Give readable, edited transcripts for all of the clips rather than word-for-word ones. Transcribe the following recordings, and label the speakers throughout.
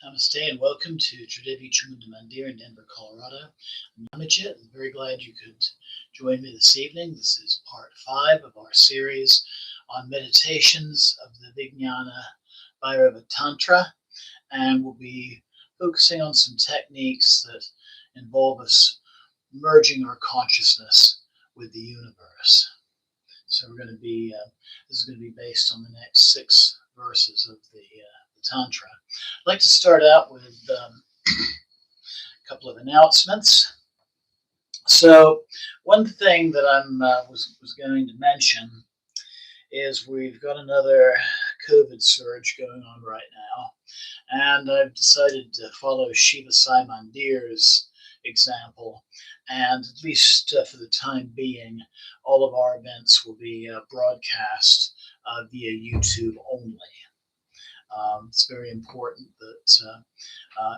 Speaker 1: Namaste and welcome to Tridevi Chamunda Mandir in Denver, Colorado. I'm Namajit. I'm very glad you could join me this evening. This is part 5 of our series on meditations of the Vijnana Bhairava Tantra, and we'll be focusing on some techniques that involve us merging our consciousness with the universe. So this is going to be based on the next 6 verses of the Tantra. I'd like to start out with a couple of announcements. So one thing that I was going to mention is we've got another COVID surge going on right now, and I've decided to follow Shiva Sai Mandir's example, and at least for the time being, all of our events will be broadcast via YouTube only. It's very important that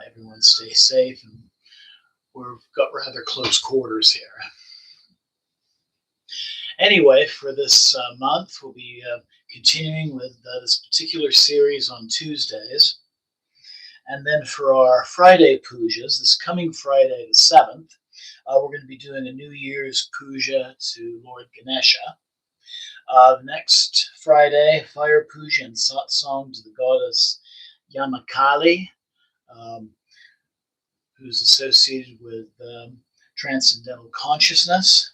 Speaker 1: everyone stay safe, and we've got rather close quarters here. Anyway, for this month, we'll be continuing with this particular series on Tuesdays. And then for our Friday pujas, this coming Friday the 7th, we're going to be doing a New Year's puja to Lord Ganesha. The next Friday, fire puja and satsang to the goddess Yamakali, who's associated with transcendental consciousness.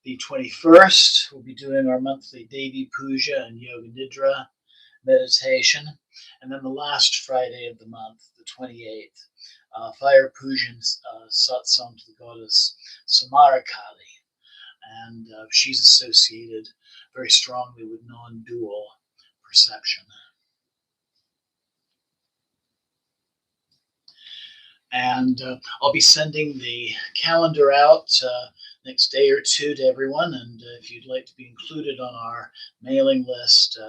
Speaker 1: The 21st, we'll be doing our monthly Devi Puja and Yoga Nidra meditation. And then the last Friday of the month, the 28th, fire puja and satsang to the goddess Samarakali. And she's associated very strongly with non-dual perception. And I'll be sending the calendar out next day or two to everyone. And if you'd like to be included on our mailing list,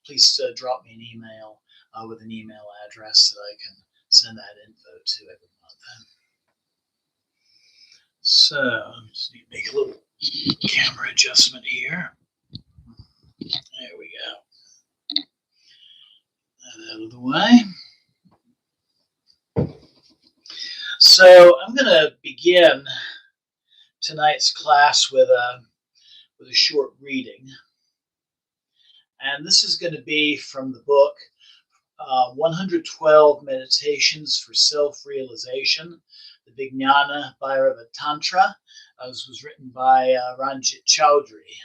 Speaker 1: please drop me an email with an email address that I can send that info to every month. So I just need to make a little camera adjustment here. There we go. That out of the way. So I'm going to begin tonight's class with a short reading. And this is going to be from the book 112 Meditations for Self-Realization, the Vijnana Bhairava Tantra. This was written by Ranjit Chowdhury.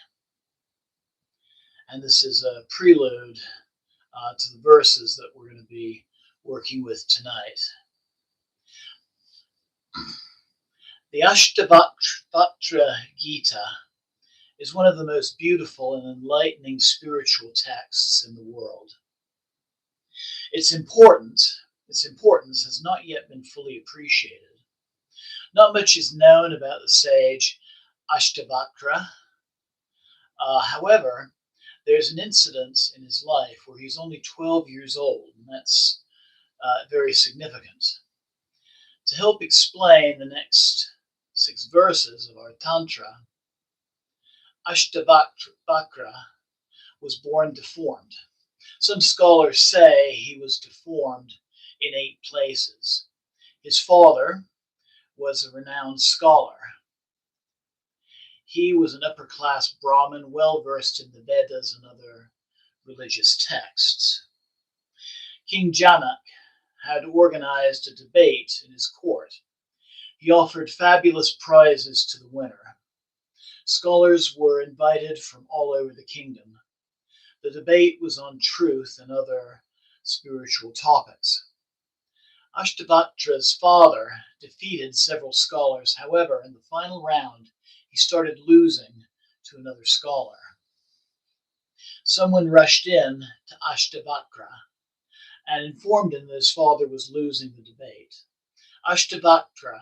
Speaker 1: And this is a prelude to the verses that we're going to be working with tonight. The Ashtavakra Gita is one of the most beautiful and enlightening spiritual texts in the world. Its importance has not yet been fully appreciated. Not much is known about the sage Ashtavakra. However, there's an incident in his life where he's only 12 years old, and that's very significant. To help explain the next 6 verses of our Tantra, Ashtavakra was born deformed. Some scholars say he was deformed in 8 places. His father was a renowned scholar. He was an upper-class Brahmin, well-versed in the Vedas and other religious texts. King Janak had organized a debate in his court. He offered fabulous prizes to the winner. Scholars were invited from all over the kingdom. The debate was on truth and other spiritual topics. Ashtavakra's father defeated several scholars. However, in the final round, he started losing to another scholar. Someone rushed in to Ashtavakra and informed him that his father was losing the debate. Ashtavakra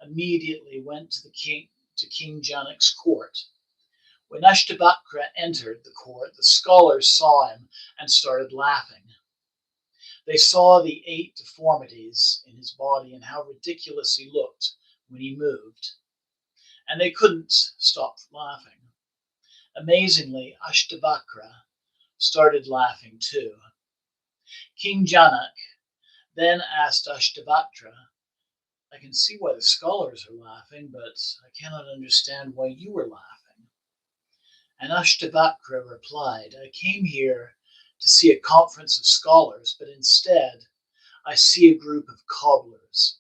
Speaker 1: immediately went to King Janak's court. When Ashtavakra entered the court, the scholars saw him and started laughing. They saw the 8 deformities in his body and how ridiculous he looked when he moved, and they couldn't stop laughing. Amazingly, Ashtavakra started laughing too. King Janak then asked Ashtavakra, I can see why the scholars are laughing, but I cannot understand why you are laughing. And Ashtavakra replied, I came here to see a conference of scholars, but instead I see a group of cobblers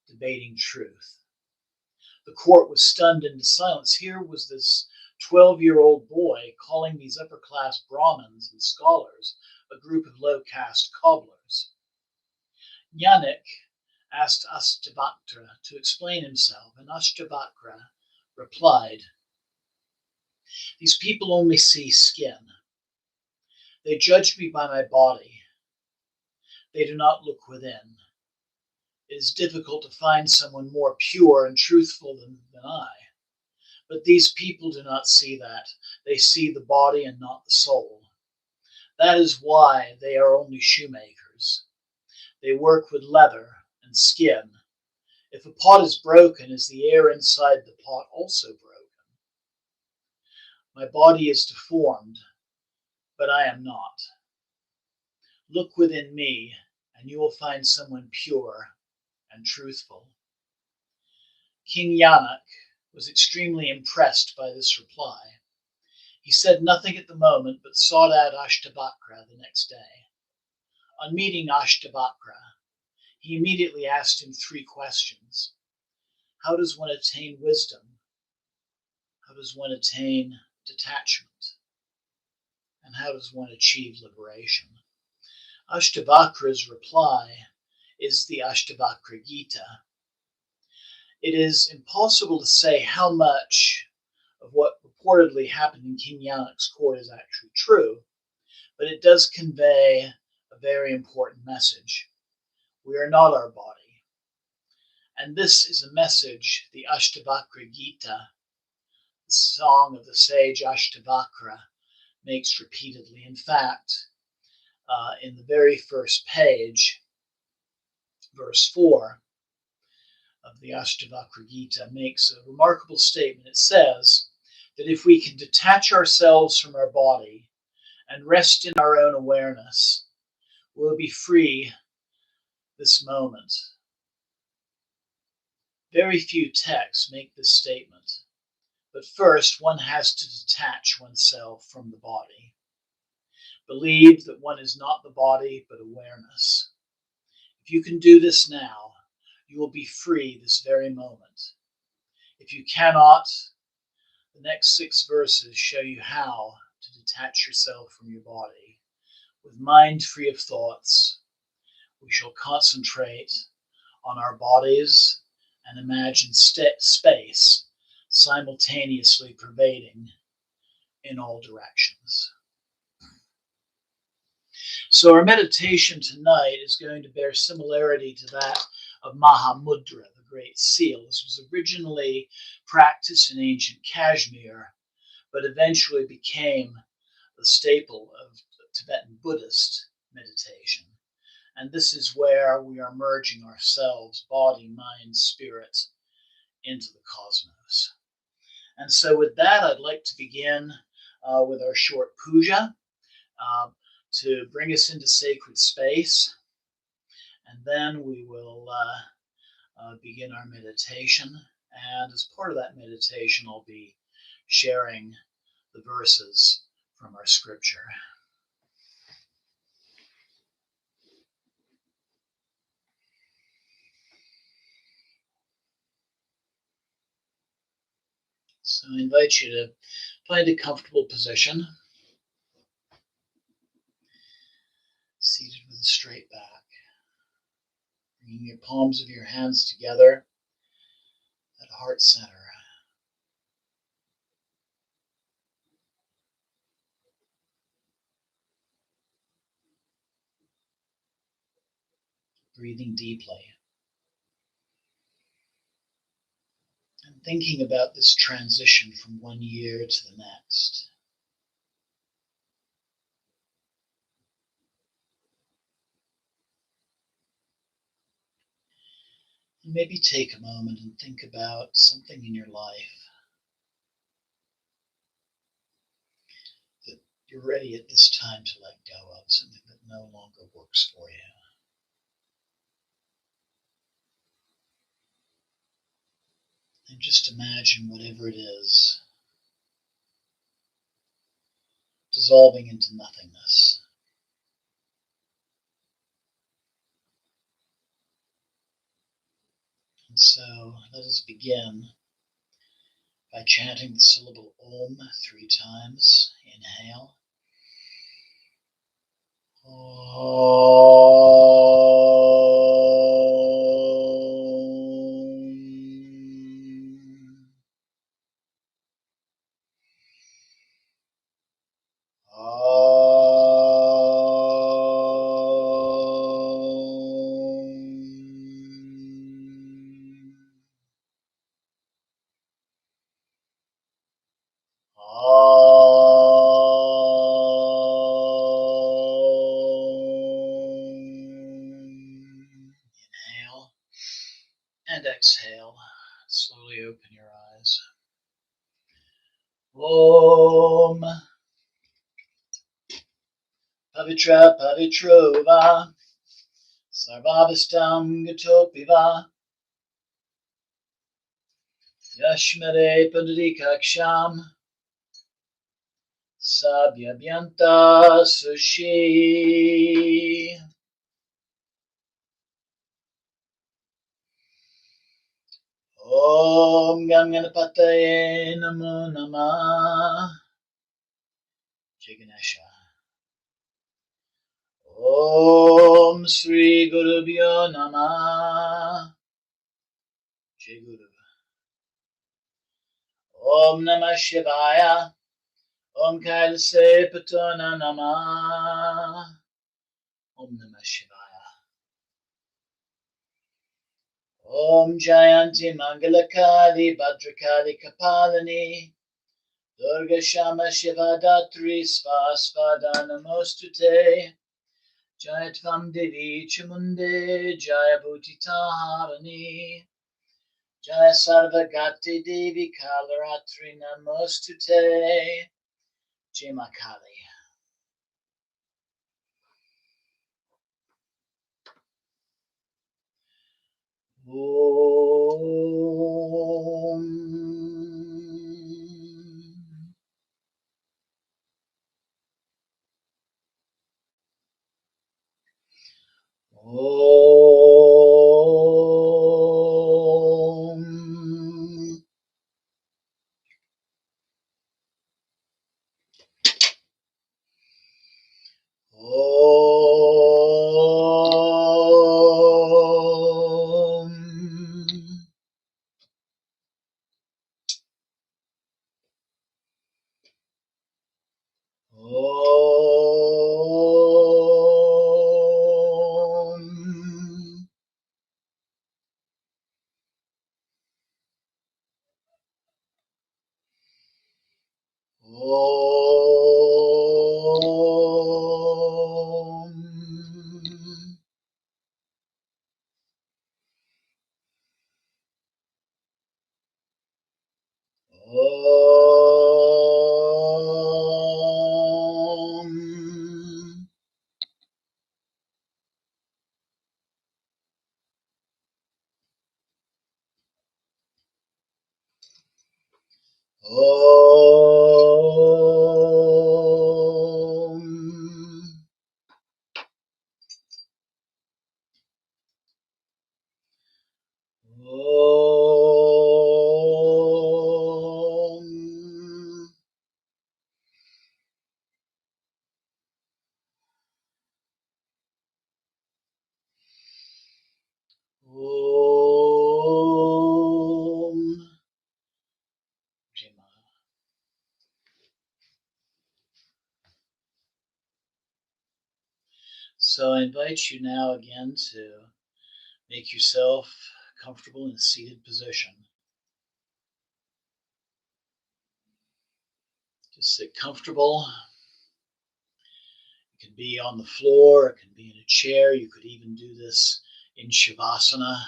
Speaker 1: debating truth. The court was stunned into silence. Here was this 12-year-old boy calling these upper-class Brahmins and scholars a group of low-caste cobblers. Yanik asked Ashtavakra to explain himself, and Ashtavakra replied, these people only see skin. They judge me by my body. They do not look within. It is difficult to find someone more pure and truthful than I. But these people do not see that. They see the body and not the soul. That is why they are only shoemakers. They work with leather and skin. If a pot is broken, is the air inside the pot also broken? My body is deformed, but I am not. Look within me, and you will find someone pure and truthful. King Yanak was extremely impressed by this reply. He said nothing at the moment, but sought out Ashtavakra the next day. On meeting Ashtavakra, he immediately asked him 3 questions. How does one attain wisdom? How does one attain detachment? And how does one achieve liberation? Ashtavakra's reply is the Ashtavakra Gita. It is impossible to say how much of what purportedly happened in King Yanak's court is actually true, but it does convey a very important message. We are not our body. And this is a message the Ashtavakra Gita, the song of the sage Ashtavakra, makes repeatedly. In fact, in the very first page, verse 4 of the Ashtavakra Gita makes a remarkable statement. It says that if we can detach ourselves from our body and rest in our own awareness, we'll be free this moment. Very few texts make this statement, but first one has to detach oneself from the body. Believe that one is not the body, but awareness. If you can do this now, you will be free this very moment. If you cannot, the next 6 verses show you how to detach yourself from your body. With mind free of thoughts, we shall concentrate on our bodies and imagine space simultaneously pervading in all directions. So our meditation tonight is going to bear similarity to that of Mahamudra, the Great Seal. This was originally practiced in ancient Kashmir, but eventually became the staple of Tibetan Buddhist meditation. And this is where we are merging ourselves, body, mind, spirit, into the cosmos. And so with that, I'd like to begin with our short puja to bring us into sacred space. And then we will begin our meditation. And as part of that meditation, I'll be sharing the verses from our scripture. So I invite you to find a comfortable position, seated with a straight back, bringing your palms of your hands together at heart center. Breathing deeply and thinking about this transition from one year to the next. And maybe take a moment and think about something in your life that you're ready at this time to let go of, something that no longer works for you. And just imagine whatever it is dissolving into nothingness. And so let us begin by chanting the syllable Om 3 times. Inhale. Inhale and exhale. Slowly open your eyes. Om Pavitra Pavitrova Sarvabhistam Gatopiva Yashmare Pandadikaksham Sabhyabhyanta Sushi. Om Ganganapataye Namo Namah. Jai Ganesha. Om Sri Gurubhyo Namah. Jai Guru. Om Namah Shivaya. Om Kailase Patana Namah. Om Namah Shivaya. Om Jayanti Mangalakali Bhadrakali Kapalani Durga Shama Shiva Datri Svasvada Namostute Jayatvam Devi Chamunde Jaya Bhutitaharani Jaya Sarvagati Devi Kalaratri Namostute Jai Ma Kali. Om Om Om Om Om Om So I invite you now again to make yourself comfortable in a seated position. Just sit comfortable. It can be on the floor, it can be in a chair. You could even do this in Shavasana.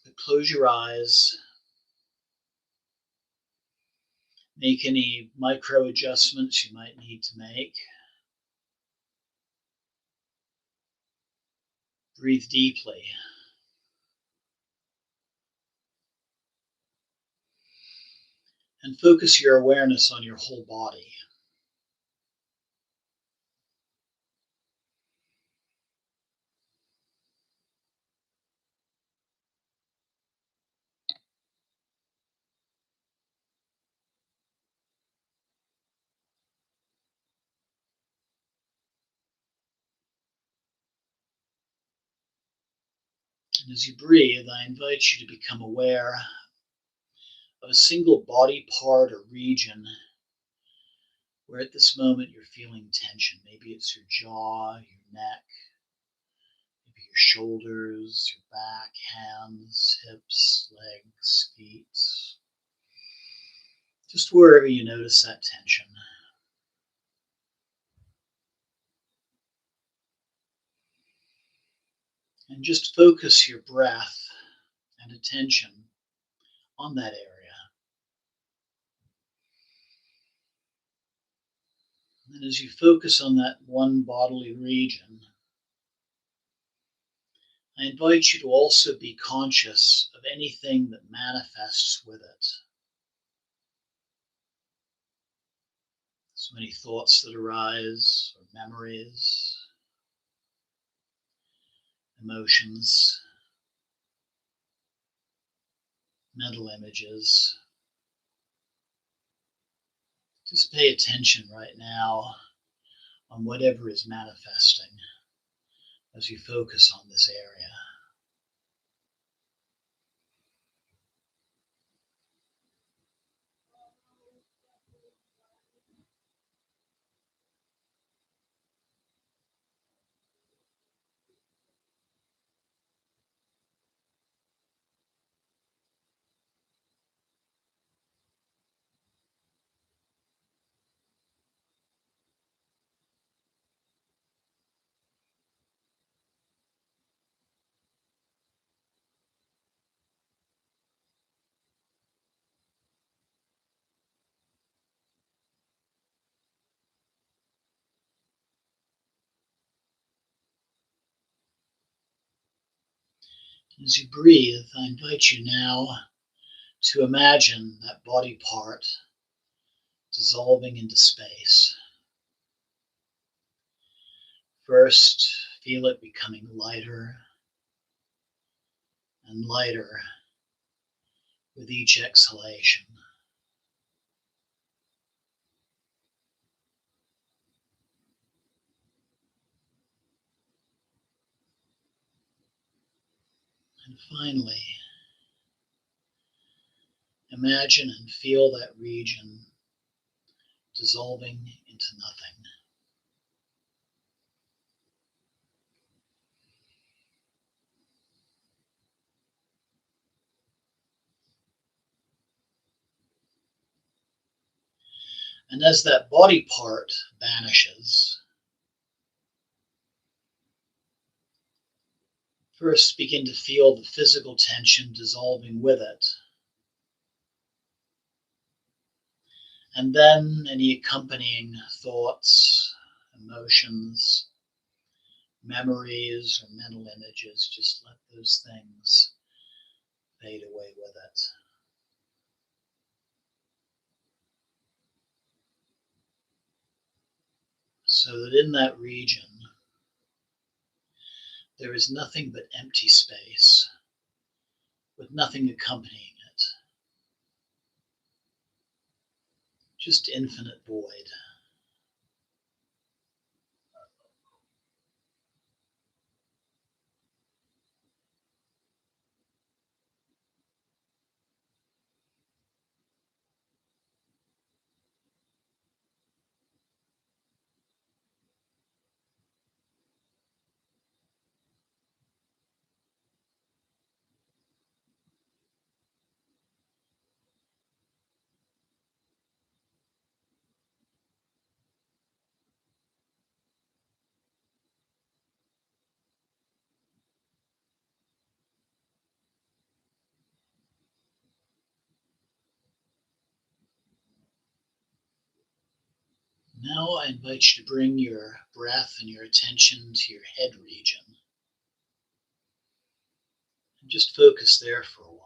Speaker 1: But close your eyes. Make any micro adjustments you might need to make. Breathe deeply. and focus your awareness on your whole body. And as you breathe, I invite you to become aware of a single body part or region where at this moment you're feeling tension. Maybe it's your jaw, your neck, maybe your shoulders, your back, hands, hips, legs, feet. Just wherever you notice that tension. And just focus your breath and attention on that area. And as you focus on that one bodily region, I invite you to also be conscious of anything that manifests with it. So many thoughts that arise, or memories, emotions, mental images. Just pay attention right now on whatever is manifesting as you focus on this area. As you breathe, I invite you now to imagine that body part dissolving into space. First, feel it becoming lighter and lighter with each exhalation. And finally, imagine and feel that region dissolving into nothing. And as that body part vanishes, first begin to feel the physical tension dissolving with it. And then any accompanying thoughts, emotions, memories, or mental images, just let those things fade away with it. So that in that region, there is nothing but empty space, with nothing accompanying it. Just infinite void. Now I invite you to bring your breath and your attention to your head region. And just focus there for a while.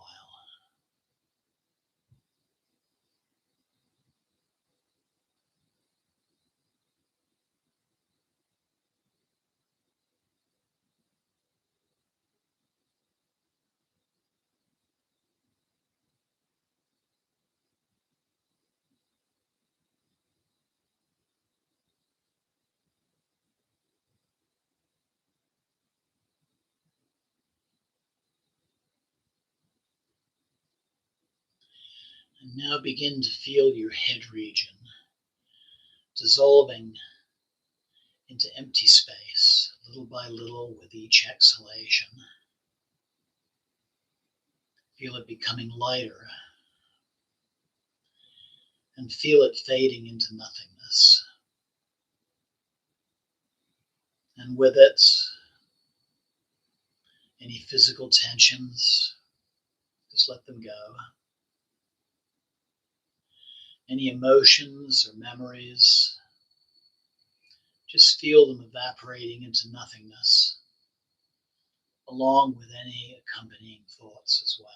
Speaker 1: And now begin to feel your head region dissolving into empty space, little by little with each exhalation. Feel it becoming lighter and feel it fading into nothingness. And with it, any physical tensions, just let them go. Any emotions or memories, just feel them evaporating into nothingness, along with any accompanying thoughts as well.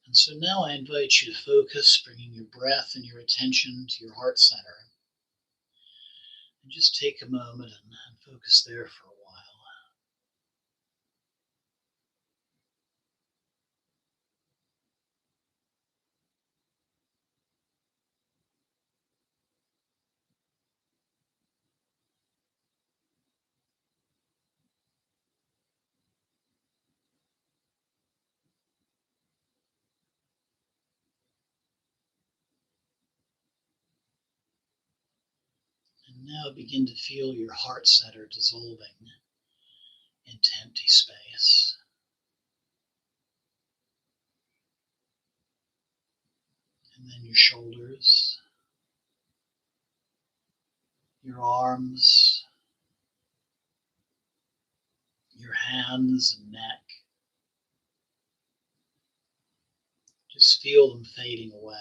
Speaker 1: And so now I invite you to focus, bringing your breath and your attention to your heart center. And just take a moment and focus there for a while. And now begin to feel your heart center dissolving into empty space. And then your shoulders, your arms, your hands and neck. Just feel them fading away.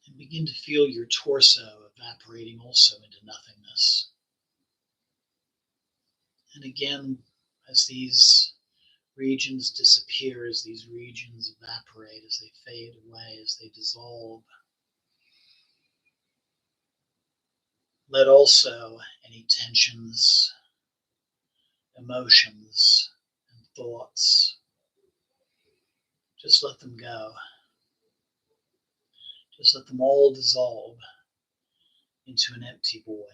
Speaker 1: And begin to feel your torso evaporating also into nothingness. And again, as these regions disappear, as these regions evaporate, as they fade away, as they dissolve, let also any tensions, emotions, and thoughts, just let them go. Just let them all dissolve into an empty void.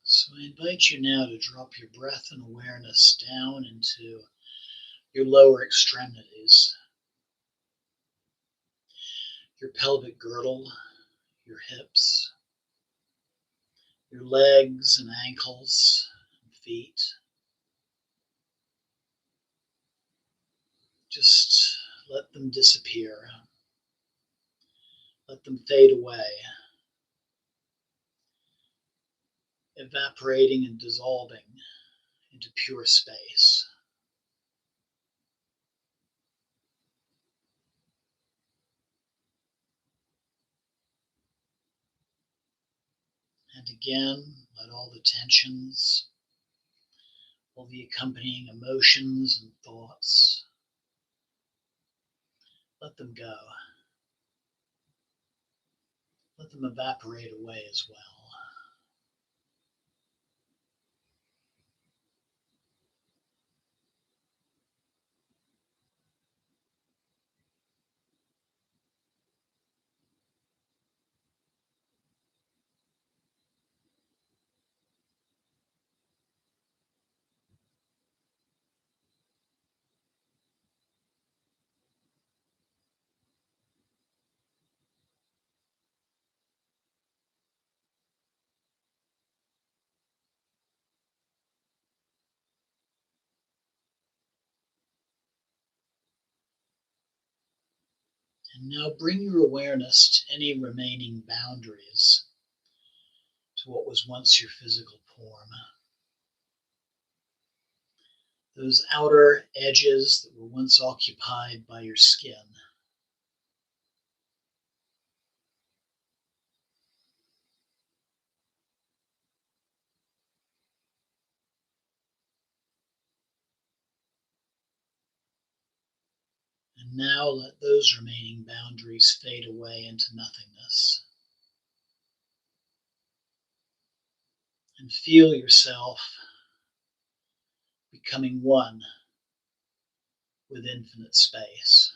Speaker 1: So I invite you now to drop your breath and awareness down into your lower extremities, your pelvic girdle, your hips, your legs and ankles and feet. Just let them disappear. Let them fade away, evaporating and dissolving into pure space. And again, let all the tensions, all the accompanying emotions and thoughts, let them go. Let them evaporate away as well. And now bring your awareness to any remaining boundaries to what was once your physical form. Those outer edges that were once occupied by your skin. And now let those remaining boundaries fade away into nothingness. And feel yourself becoming one with infinite space.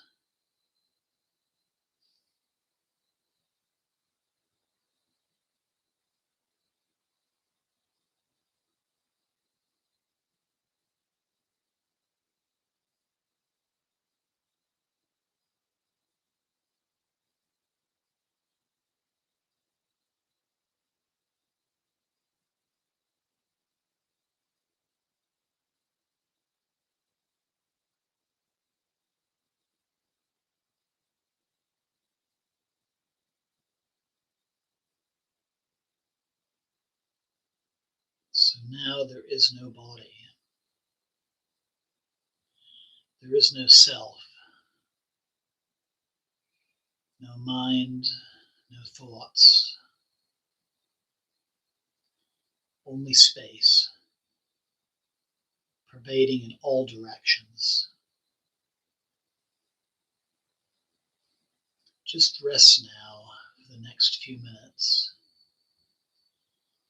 Speaker 1: So now there is no body. There is no self, no mind, no thoughts, only space, pervading in all directions. Just rest now for the next few minutes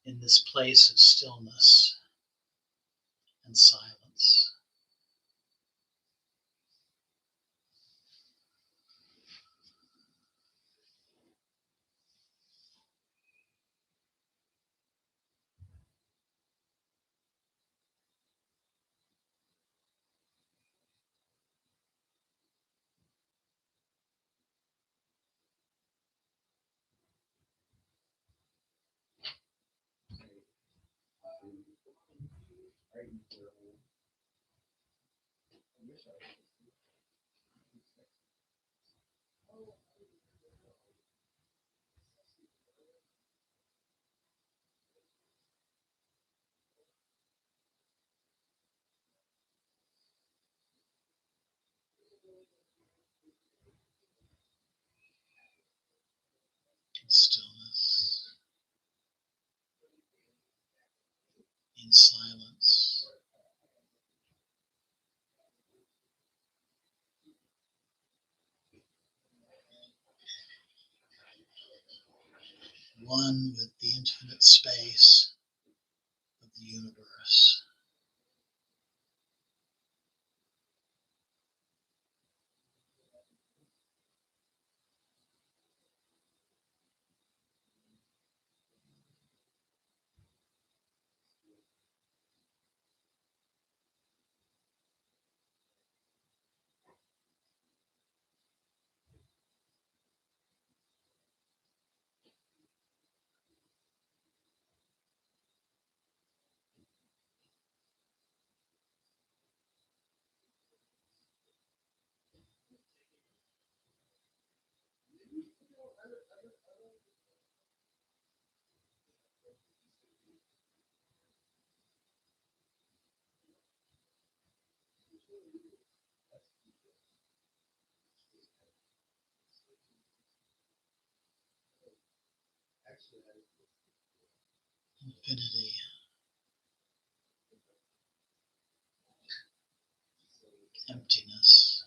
Speaker 1: in this place of stillness and silence. In stillness, in silence, one with the infinite space of the universe. Infinity, emptiness,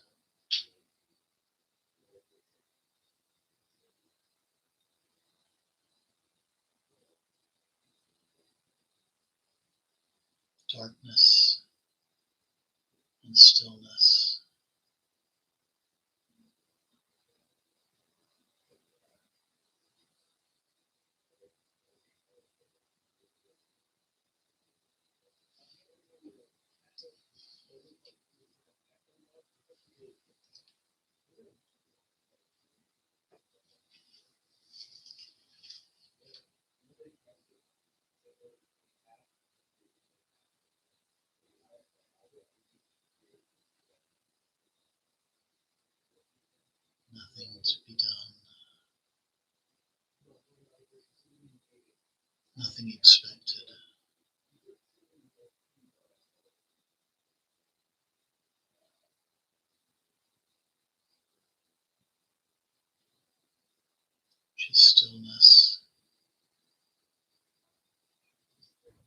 Speaker 1: darkness, and stillness. Nothing to be done. Nothing expected. Just stillness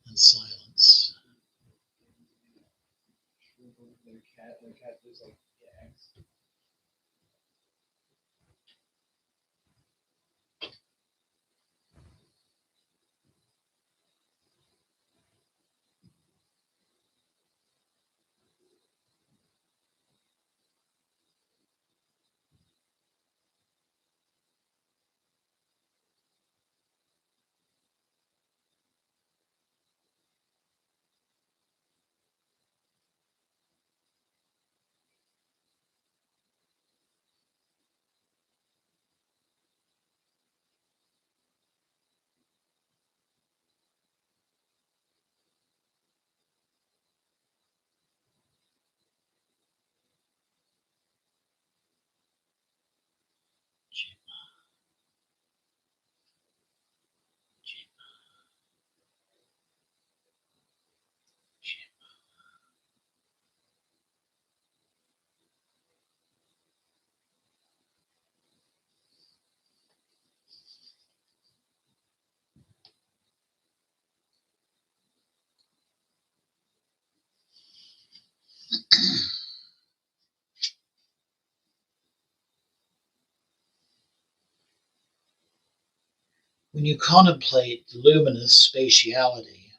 Speaker 1: and silence.
Speaker 2: Their cat was like, yeah,
Speaker 1: When you contemplate the luminous spatiality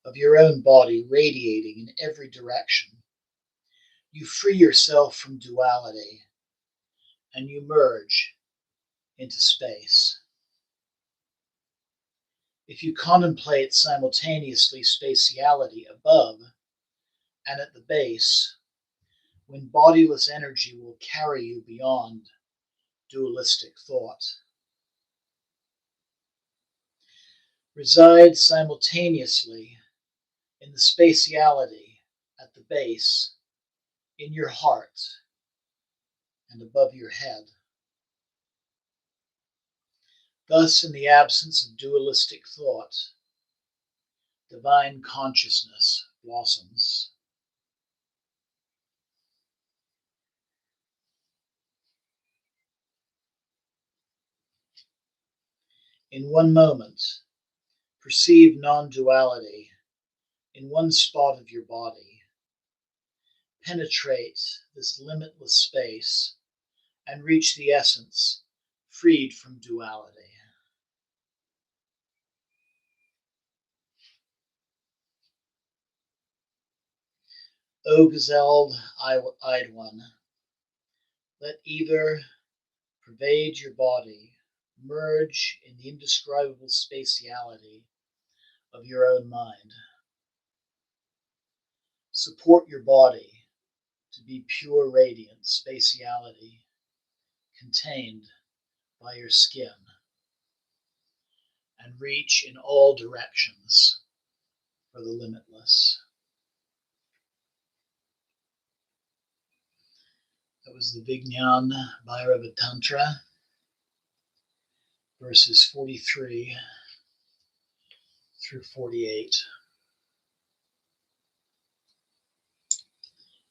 Speaker 1: of your own body radiating in every direction, you free yourself from duality and you merge into space. If you contemplate simultaneously spatiality above and at the base, when bodiless energy will carry you beyond dualistic thought. Reside simultaneously in the spatiality at the base, in your heart, and above your head. Thus, in the absence of dualistic thought, divine consciousness blossoms. In one moment, perceive non-duality in one spot of your body. Penetrate this limitless space and reach the essence, freed from duality. O gazelle-eyed one, let either pervade your body, merge in the indescribable spatiality of your own mind. Support your body to be pure radiant spatiality contained by your skin and reach in all directions for the limitless. That was the Vijnana Bhairava Tantra, verses 43 through 48.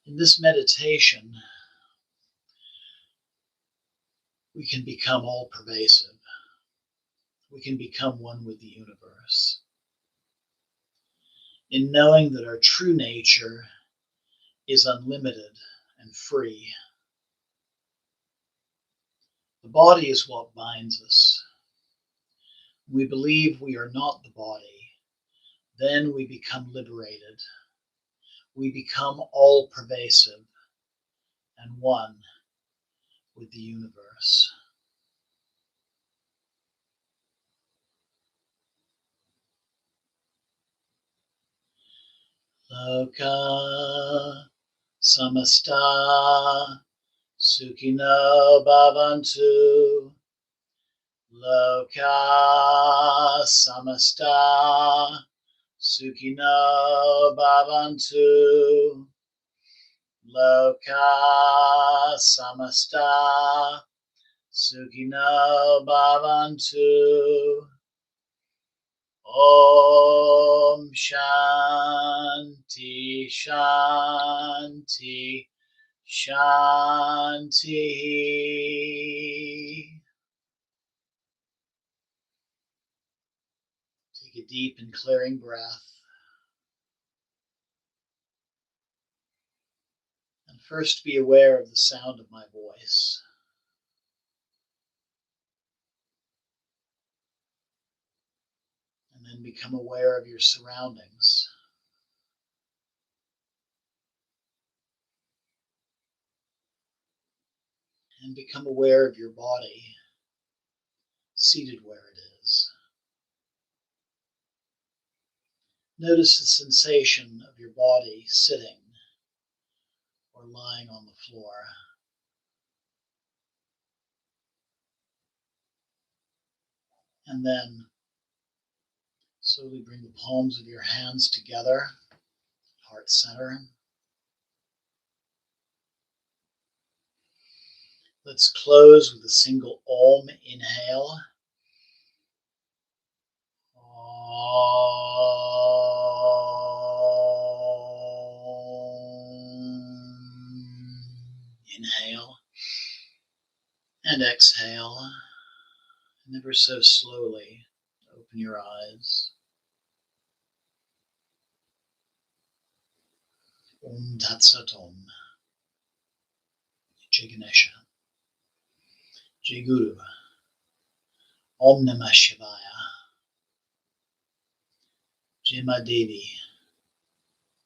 Speaker 1: In this meditation, we can become all pervasive. We can become one with the universe. In knowing that our true nature is unlimited and free. The body is what binds us. We believe we are not the body. Then we become liberated. We become all pervasive and one with the universe. Loka samasta sukhino bhavantu. Loka samasta sukhino bhavantu. Loka samasta Sukhino bhavantu. Om Shanti Shanti Shanti. Take a deep and clearing breath. And first be aware of the sound of my voice. And then become aware of your surroundings. And become aware of your body, seated where it is. Notice the sensation of your body sitting or lying on the floor. And then slowly bring the palms of your hands together, heart center. Let's close with a single Om inhale. Inhale and exhale, and ever so slowly open your eyes. Om Tat Sat Om. Jai Ganesha. Jai Guru. Om Namah Shivaya. Jai Ma Devi.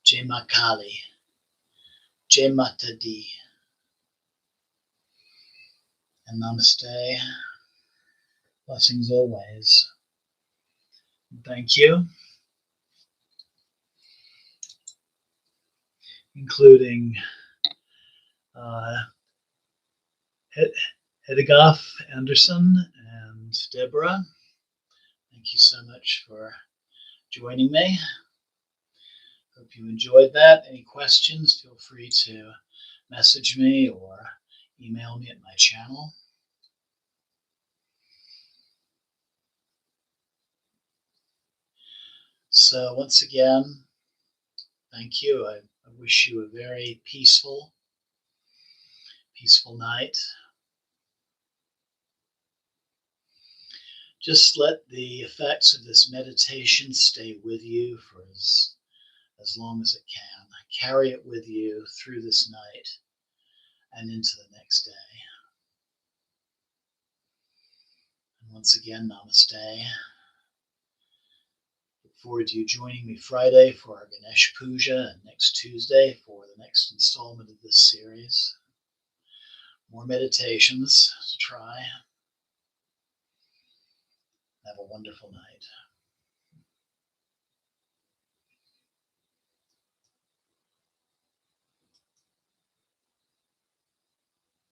Speaker 1: Jai Ma Kali. Jai Mata Di. And Namaste. Blessings always. Thank you. Including Hedegaf Anderson and Deborah. Thank you so much for joining me. Hope you enjoyed that. Any questions, feel free to message me or email me at my channel. So once again, thank you. I wish you a very peaceful night. Just let the effects of this meditation stay with you for as long as it can. Carry it with you through this night and into the next day. And once again, namaste. Look forward to you joining me Friday for our Ganesh Puja and next Tuesday for the next installment of this series. More meditations to try. Have a wonderful night.